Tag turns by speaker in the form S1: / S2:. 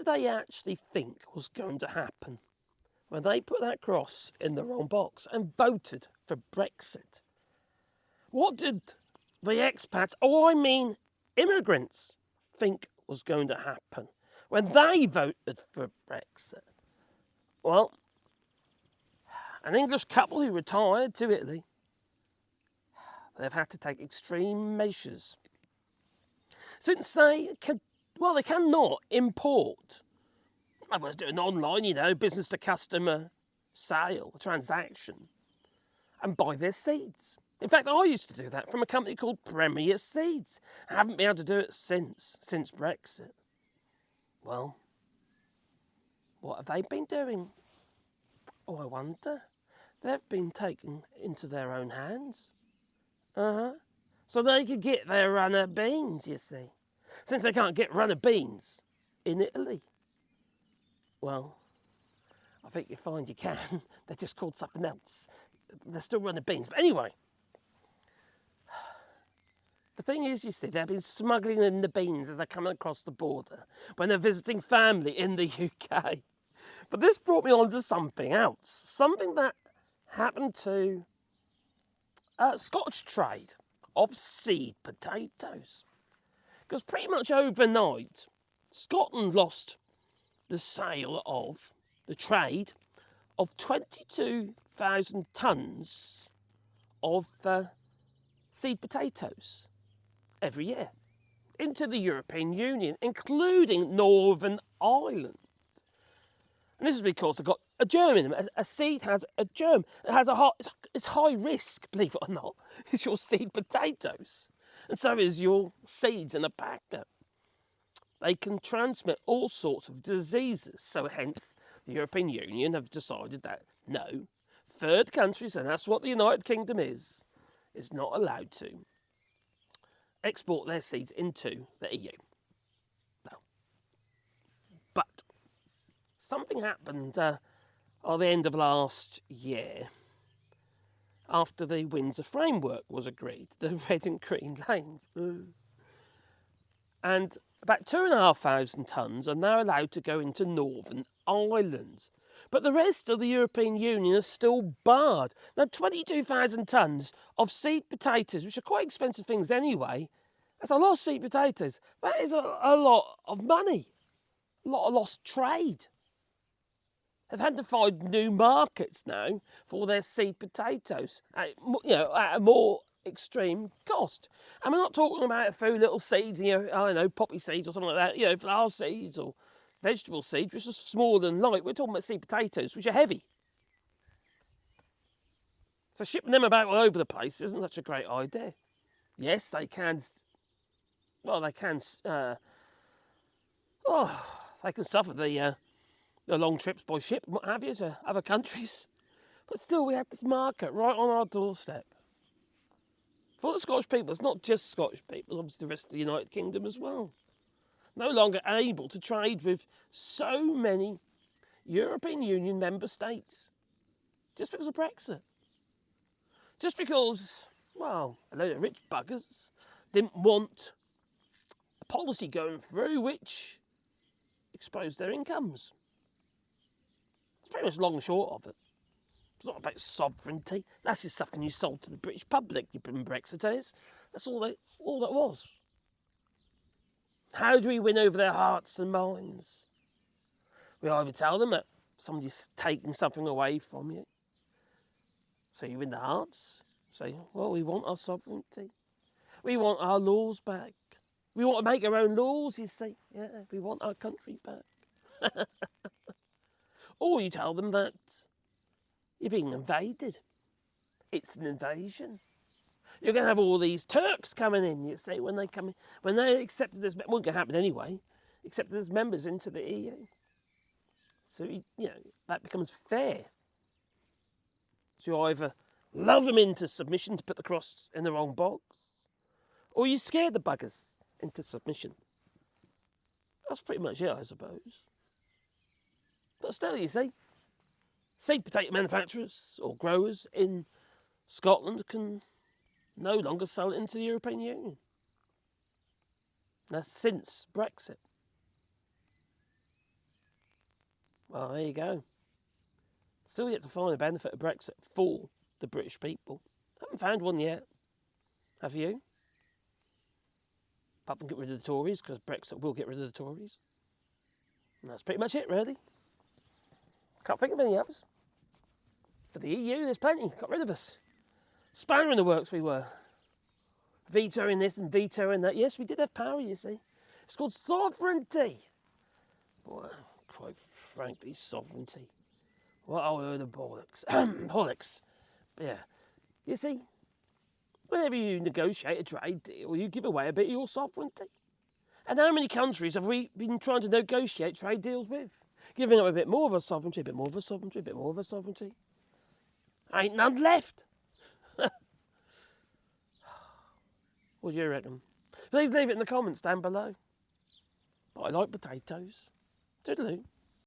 S1: they actually think was going to happen when they put that cross in the wrong box and voted for Brexit? What did the expats, immigrants, think was going to happen when they voted for Brexit? Well, an English couple who retired to Italy, they've had to take extreme measures since they cannot import. I was doing online, business to customer sale, transaction, and buy their seeds. In fact, I used to do that from a company called Premier Seeds. I haven't been able to do it since Brexit. Well, what have they been doing? Oh, I wonder. They've been taken into their own hands. So they could get their runner beans, you see. Since they can't get runner beans in Italy. Well, I think you find you can. They're just called something else. They're still runner beans. But anyway, the thing is, you see, they've been smuggling in the beans as they're coming across the border when they're visiting family in the UK. But this brought me on to something else. Something that happened to Scotch trade of seed potatoes. Because pretty much overnight, Scotland lost the sale of, the trade of 22,000 tonnes of seed potatoes every year into the European Union, including Northern Ireland. And this is because they've got a germ in them. A seed has a germ. It's high risk, believe it or not. It's your seed potatoes. And so is your seeds in a packet. They can transmit all sorts of diseases. So hence, the European Union have decided that no, third countries, and that's what the United Kingdom is not allowed to export their seeds into the EU. No. But something happened at the end of last year after the Windsor Framework was agreed, the red and green lanes. And about 2,500 tonnes are now allowed to go into Northern Ireland. But the rest of the European Union is still barred. Now, 22,000 tonnes of seed potatoes, which are quite expensive things anyway, that's a lot of seed potatoes. That is a lot of money, a lot of lost trade. They've had to find new markets now for their seed potatoes, at a more extreme cost. And we're not talking about a few little seeds, poppy seeds or something like that, flower seeds or vegetable seeds, which are small and light. We're talking about seed potatoes, which are heavy. So shipping them about all over the place isn't such a great idea. Yes, they can. Well, they can. They can suffer the long trips by ship and what have you to other countries. But still, we have this market right on our doorstep. For the Scottish people, it's not just Scottish people, obviously the rest of the United Kingdom as well. No longer able to trade with so many European Union member states. Just because of Brexit. Just because, a load of rich buggers didn't want a policy going through which exposed their incomes. It's pretty much long and short of it. It's not about sovereignty. That's just something you sold to the British public, you Brexiteers. That's all that was. How do we win over their hearts and minds? We either tell them that somebody's taking something away from you. So you win the hearts. Say, well, we want our sovereignty. We want our laws back. We want to make our own laws, you see. Yeah, we want our country back. Or you tell them that you're being invaded. It's an invasion. You're going to have all these Turks coming in, you see, when they come in. When they accepted this, it won't happen anyway, accepted as members into the EU. So, that becomes fair. So you either love them into submission to put the cross in the wrong box, or you scare the buggers into submission. That's pretty much it, I suppose. But still, you see, seed potato manufacturers or growers in Scotland can no longer sell it into the European Union. That's since Brexit. Well, there you go. Still yet to find a benefit of Brexit for the British people. Haven't found one yet. Have you? Apart from get rid of the Tories, because Brexit will get rid of the Tories. And that's pretty much it, really. Can't think of any others. For the EU, there's plenty. Got rid of us. Spanner in the works we were. Vetoing this and vetoing that. Yes, we did have power, you see. It's called sovereignty. Well, quite frankly, sovereignty. What a word of bollocks. Bollocks. Yeah. You see, whenever you negotiate a trade deal, you give away a bit of your sovereignty. And how many countries have we been trying to negotiate trade deals with? Giving up a bit more of a sovereignty, a bit more of a sovereignty, a bit more of a sovereignty. Ain't none left. What do you reckon? Please leave it in the comments down below. But I like potatoes. Toodaloo.